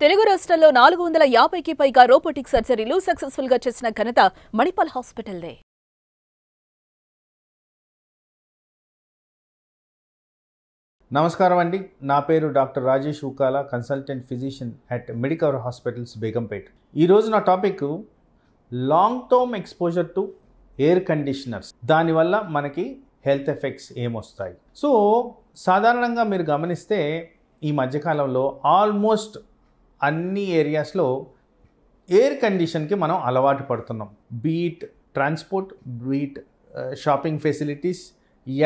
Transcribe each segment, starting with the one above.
తెలుగు రాష్ట్రాల్లో 450కి పైగా రోబోటిక్ సర్జరీలు సక్సెస్ఫుల్ గా చేసిన ఘనత మణిపాల్ హాస్పిటల్దే. నమస్కారం అండి. నా పేరు doctor Rajesh Ukala, consultant physician at Medicover hospitals Begumpet. ఈరోజు నా topic long term exposure to air conditioners, దానివల్ల మనకి హెల్త్ ఎఫెక్ట్స్ ఏమొస్తాయి. సో సాధారణంగా మీరు గమనిస్తే ఈ మధ్యకాలంలో ఆల్మోస్ట్ అన్ని ఏరియాస్లో ఎయిర్ కండిషన్కి మనం అలవాటు పడుతున్నాం. Beat transport, beat shopping facilities,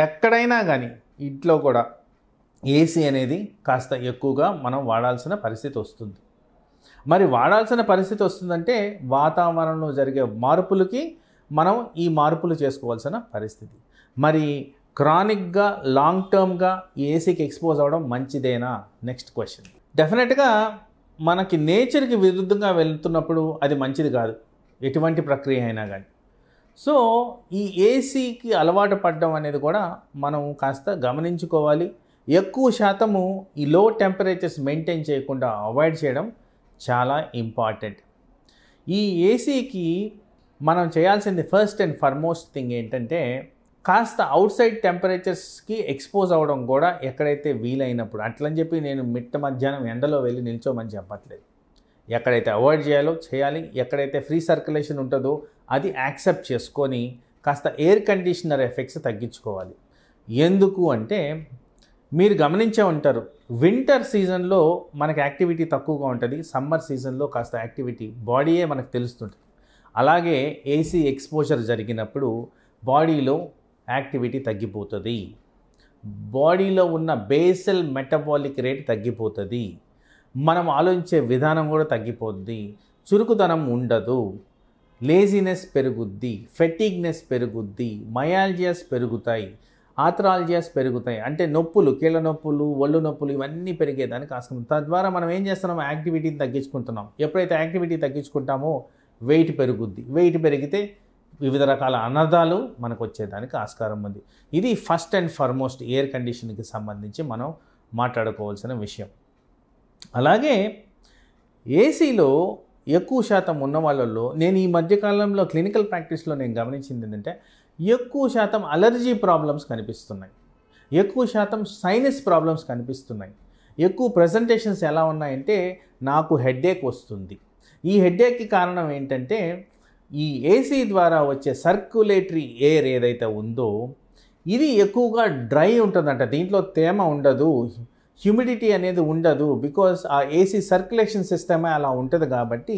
ఎక్కడైనా కానీ ఇంట్లో కూడా ఏసీ అనేది కాస్త ఎక్కువగా మనం వాడాల్సిన పరిస్థితి వస్తుంది. మరి వాడాల్సిన పరిస్థితి వస్తుందంటే వాతావరణంలో జరిగే మార్పులకి మనం ఈ మార్పులు చేసుకోవాల్సిన పరిస్థితి. మరి క్రానిక్గా లాంగ్ టర్మ్గా ఏసీకి ఎక్స్పోజ్ అవ్వడం మంచిదేనా? Next question. డెఫినెట్గా మనకి నేచర్కి విరుద్ధంగా వెళ్తున్నప్పుడు అది మంచిది కాదు, ఎటువంటి ప్రక్రియ అయినా కానీ. సో ఈ ఏసీకి అలవాటు పడడం అనేది కూడా మనం కాస్త గమనించుకోవాలి. ఎక్కువ శాతము ఈ లో టెంపరేచర్స్ మెయింటైన్ చేయకుండా అవాయిడ్ చేయడం చాలా ఇంపార్టెంట్. ఈ ఏసీకి మనం చేయాల్సింది ఫస్ట్ అండ్ ఫార్మోస్ట్ థింగ్ ఏంటంటే కాస్త అవుట్ సైడ్ టెంపరేచర్స్కి ఎక్స్పోజ్ అవ్వడం కూడా ఎక్కడైతే వీలైనప్పుడు. అట్లని చెప్పి నేను మిట్ట మధ్యాహ్నం ఎండలో వెళ్ళి నిల్చోమని చెప్పట్లేదు. ఎక్కడైతే అవాయిడ్ చేయాలో చేయాలి, ఎక్కడైతే ఫ్రీ సర్క్యులేషన్ ఉంటుందో అది యాక్సెప్ట్ చేసుకొని కాస్త ఎయిర్ కండిషనర్ ఎఫెక్ట్స్ తగ్గించుకోవాలి. ఎందుకు అంటే మీరు గమనించే ఉంటారు, వింటర్ సీజన్లో మనకి యాక్టివిటీ తక్కువగా ఉంటుంది, సమ్మర్ సీజన్లో కాస్త యాక్టివిటీ బాడీయే మనకు తెలుస్తుంటుంది. అలాగే ఏసీ ఎక్స్పోజర్ జరిగినప్పుడు బాడీలో యాక్టివిటీ తగ్గిపోతుంది, బాడీలో ఉన్న బేసల్ మెటబాలిక్ రేట్ తగ్గిపోతుంది, మనం ఆలోచించే విధానం కూడా తగ్గిపోద్ది, చురుకుదనం ఉండదు, లేజినెస్ పెరుగుద్ది, ఫెటిగ్నెస్ పెరుగుద్ది, మయాల్జియాస్ పెరుగుతాయి, ఆర్థరాలజియాస్ పెరుగుతాయి. అంటే నొప్పులు, కీళ్ళ నొప్పులు, ఒళ్ళు నొప్పులు ఇవన్నీ పెరిగేదానికి ఆస్కారం. తద్వారా మనం ఏం చేస్తున్నాం? యాక్టివిటీని తగ్గించుకుంటున్నాం. ఎప్పుడైతే యాక్టివిటీ తగ్గించుకుంటామో వెయిట్ పెరుగుద్ది. వెయిట్ పెరిగితే వివిధ రకాల అనర్థాలు మనకు వచ్చేదానికి ఆస్కారం ఉంది. ఇది ఫస్ట్ అండ్ ఫార్మోస్ట్ ఎయిర్ కండిషన్కి సంబంధించి మనం మాట్లాడుకోవాల్సిన విషయం. అలాగే ఏసీలో ఎక్కువ శాతం ఉన్న వాళ్ళల్లో నేను ఈ మధ్యకాలంలో క్లినికల్ ప్రాక్టీస్లో నేను గమనించింది ఏంటంటే ఎక్కువ శాతం అలర్జీ ప్రాబ్లమ్స్ కనిపిస్తున్నాయి, ఎక్కువ శాతం సైనస్ ప్రాబ్లమ్స్ కనిపిస్తున్నాయి. ఎక్కువ ప్రజెంటేషన్స్ ఎలా ఉన్నాయంటే నాకు హెడ్ఏక్ వస్తుంది. ఈ హెడ్ఏక్కి కారణం ఏంటంటే ఈ ఏసీ ద్వారా వచ్చే సర్క్యులేటరీ ఎయిర్ ఏదైతే ఉందో ఇది ఎక్కువగా డ్రై ఉంటుందంట. దీంట్లో తేమ ఉండదు, హ్యూమిడిటీ అనేది ఉండదు. బికాస్ ఆ ఏసీ సర్క్యులేషన్ సిస్టమే అలా ఉంటుంది. కాబట్టి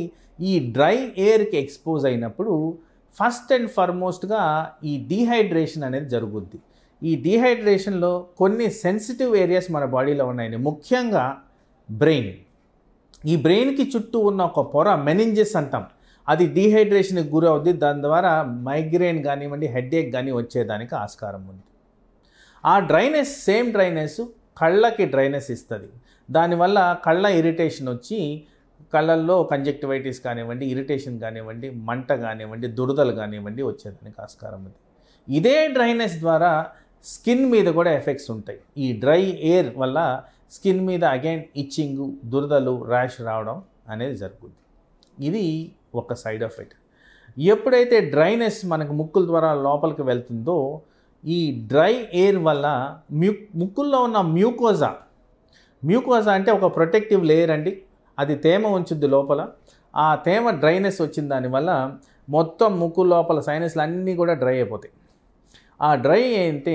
ఈ డ్రై ఎయిర్కి ఎక్స్పోజ్ అయినప్పుడు ఫస్ట్ అండ్ ఫార్మోస్ట్గా ఈ డీహైడ్రేషన్ అనేది జరుగుద్ది. ఈ డీహైడ్రేషన్లో కొన్ని సెన్సిటివ్ ఏరియాస్ మన బాడీలో ఉన్నాయండి, ముఖ్యంగా బ్రెయిన్. ఈ బ్రెయిన్కి చుట్టూ ఉన్న ఒక పొర మెనింజెస్ అంటాం, అది డీహైడ్రేషన్కి గురి అవుద్ది. దాని ద్వారా మైగ్రేన్ కానివ్వండి, హెడ్ఏక్ కానీ వచ్చేదానికి ఆస్కారం ఉంది. ఆ డ్రైనెస్, సేమ్ డ్రైనెస్ కళ్ళకి డ్రైనెస్ ఇస్తుంది. దానివల్ల కళ్ళ ఇరిటేషన్ వచ్చి కళ్ళల్లో కంజక్టివైటిస్ కానివ్వండి, ఇరిటేషన్ కానివ్వండి, మంట కానివ్వండి, దురదలు కానివ్వండి వచ్చేదానికి ఆస్కారం ఉంది. ఇదే డ్రైనెస్ ద్వారా స్కిన్ మీద కూడా ఎఫెక్ట్స్ ఉంటాయి. ఈ డ్రై ఎయిర్ వల్ల స్కిన్ మీద అగైన్ ఇచ్చింగ్, దురదలు, ర్యాష్ రావడం అనేది జరుగుతుంది. ఇది ఒక సైడ్ ఎఫెక్ట్. ఎప్పుడైతే డ్రైనెస్ మనకు ముక్కుల ద్వారా లోపలికి వెళ్తుందో ఈ డ్రై ఎయిర్ వల్ల ముక్కుల్లో ఉన్న మ్యూకోజా అంటే ఒక ప్రొటెక్టివ్ లేయర్ అండి, అది తేమ ఉంచుద్ది లోపల. ఆ తేమ డ్రైనెస్ వచ్చిన దానివల్ల మొత్తం ముక్కు లోపల సైనస్లు అన్నీ కూడా డ్రై అయిపోతాయి. ఆ డ్రై అయితే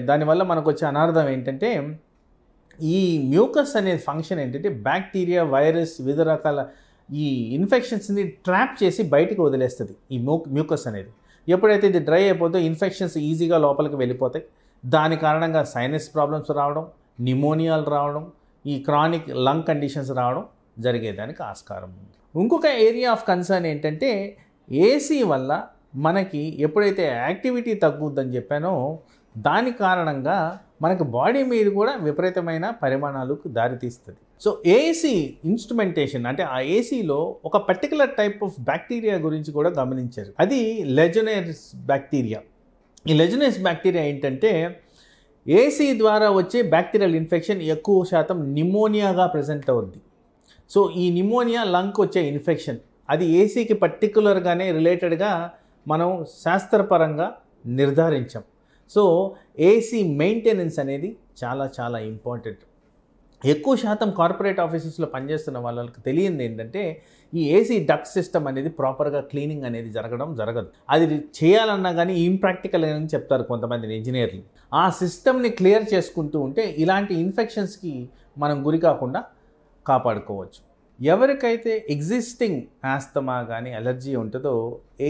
దానివల్ల మనకు వచ్చే అనార్థం ఏంటంటే ఈ మ్యూకస్ అనే ఫంక్షన్ ఏంటంటే బ్యాక్టీరియా, వైరస్, వివిధ రకాల ఈ ఇన్ఫెక్షన్స్ని ట్రాప్ చేసి బయటకు వదిలేస్తుంది ఈ మ్యూకస్ అనేది. ఎప్పుడైతే ఇది డ్రై అయిపోతే ఇన్ఫెక్షన్స్ ఈజీగా లోపలికి వెళ్ళిపోతాయి. దాని కారణంగా సైనస్ ప్రాబ్లమ్స్ రావడం, నిమోనియాలు రావడం, ఈ క్రానిక్ లంగ్ కండిషన్స్ రావడం జరిగేదానికి ఆస్కారం ఉంది. ఇంకొక ఏరియా ఆఫ్ కన్సర్న్ ఏంటంటే ఏసీ వల్ల మనకి ఎప్పుడైతే యాక్టివిటీ తగ్గుద్దని చెప్పానో దాని కారణంగా మనకు బాడీ మీద కూడా విపరీతమైన పరిమాణాలకు దారితీస్తుంది. సో ఏసీ ఇన్స్ట్రుమెంటేషన్ అంటే ఆ ఏసీలో ఒక పర్టికులర్ టైప్ ఆఫ్ బ్యాక్టీరియా గురించి కూడా గమనించారు, అది లెజనెర్స్ బ్యాక్టీరియా. ఈ లెజనెర్స్ బ్యాక్టీరియా ఏంటంటే ఏసీ ద్వారా వచ్చే బ్యాక్టీరియల్ ఇన్ఫెక్షన్ ఎక్కువ శాతం నిమోనియాగా ప్రెజెంట్ అవుద్ది. సో ఈ నిమోనియా లంగ్కి వచ్చే ఇన్ఫెక్షన్ అది ఏసీకి పర్టికులర్గానే రిలేటెడ్గా మనం శాస్త్రపరంగా నిర్ధారించాం. సో ఏసీ మెయింటెనెన్స్ అనేది చాలా చాలా ఇంపార్టెంట్. ఎక్కువ శాతం కార్పొరేట్ ఆఫీసెస్లో పనిచేస్తున్న వాళ్ళకి తెలియంది ఏంటంటే ఈ ఏసీ డక్ట్ సిస్టమ్ అనేది ప్రాపర్గా క్లీనింగ్ అనేది జరగదు. అది చేయాలన్నా కానీ ఇంప్రాక్టికల్ అని చెప్తారు కొంతమంది ఇంజనీర్లు. ఆ సిస్టమ్ని క్లియర్ చేసుకుంటూ ఉంటే ఇలాంటి ఇన్ఫెక్షన్స్కి మనం గురి కాకుండా కాపాడుకోవచ్చు. ఎవరికైతే ఎగ్జిస్టింగ్ ఆస్తమా కానీ అలర్జీ ఉంటుందో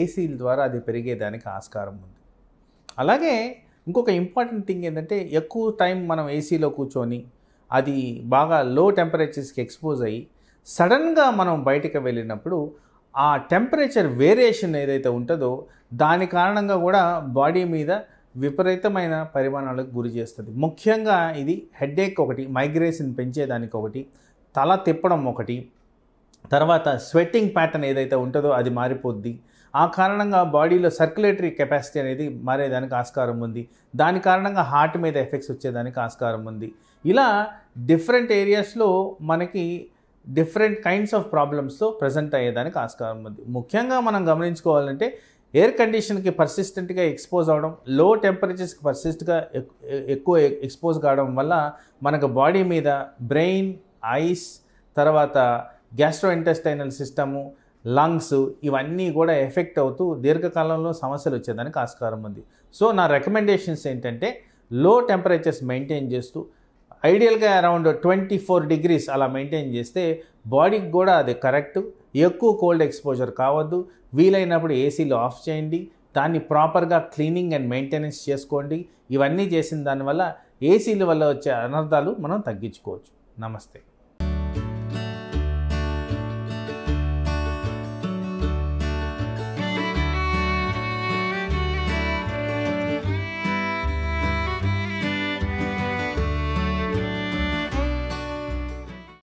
ఏసీల ద్వారా అది పెరిగేదానికి ఆస్కారం ఉంది. అలాగే ఇంకొక ఇంపార్టెంట్ థింగ్ ఏంటంటే ఎక్కువ టైం మనం ఏసీలో కూర్చొని అది బాగా లో టెంపరేచర్స్కి ఎక్స్పోజ్ అయ్యి సడన్గా మనం బయటికి వెళ్ళినప్పుడు ఆ టెంపరేచర్ వేరియేషన్ ఏదైతే ఉంటుందో దాని కారణంగా కూడా బాడీ మీద విపరీతమైన పరిమాణాలకు గురి చేస్తుంది. ముఖ్యంగా ఇది హెడేక్ ఒకటి, మైగ్రేషన్ పెంచేదానికి ఒకటి, తల తిప్పడం ఒకటి, తర్వాత స్వెట్టింగ్ ప్యాటర్న్ ఏదైతే ఉంటుందో అది మారిపోద్ది. ఆ కారణంగా బాడీలో సర్క్యులేటరీ కెపాసిటీ అనేది మారేదానికి ఆస్కారం ఉంది. దాని కారణంగా హార్ట్ మీద ఎఫెక్ట్స్ వచ్చేదానికి ఆస్కారం ఉంది. ఇలా డిఫరెంట్ ఏరియాస్లో మనకి డిఫరెంట్ కైండ్స్ ఆఫ్ ప్రాబ్లమ్స్తో ప్రజెంట్ అయ్యేదానికి ఆస్కారం ఉంది. ముఖ్యంగా మనం గమనించుకోవాలంటే ఎయిర్ కండిషన్కి పర్సిస్టెంట్గా ఎక్స్పోజ్ అవ్వడం, లో టెంపరేచర్స్కి పర్సిస్ట్గా ఎక్కువ ఎక్స్పోజ్ కావడం వల్ల మనకు బాడీ మీద బ్రెయిన్, ఐస్, తర్వాత గ్యాస్ట్రోఇంటెస్టైనల్ సిస్టము, లంగ్స్ ఇవన్నీ కూడా ఎఫెక్ట్ అవుతూ దీర్ఘకాలంలో సమస్యలు వచ్చేదానికి ఆస్కారం ఉంది. సో నా రికమెండేషన్స్ ఏంటంటే లో టెంపరేచర్స్ మెయింటైన్ చేస్తూ ఐడియల్గా అరౌండ్ 24 degrees అలా మెయింటైన్ చేస్తే బాడీకి కూడా అది కరెక్ట్. ఎక్కువ కోల్డ్ ఎక్స్పోజర్ కావద్దు. వీలైనప్పుడు ఏసీలో ఆఫ్ చేయండి. దాన్ని ప్రాపర్గా క్లీనింగ్ అండ్ మెయింటెనెన్స్ చేసుకోండి. ఇవన్నీ చేసిన దానివల్ల ఏసీల వల్ల వచ్చే అనర్థాలు మనం తగ్గించుకోవచ్చు. నమస్తే.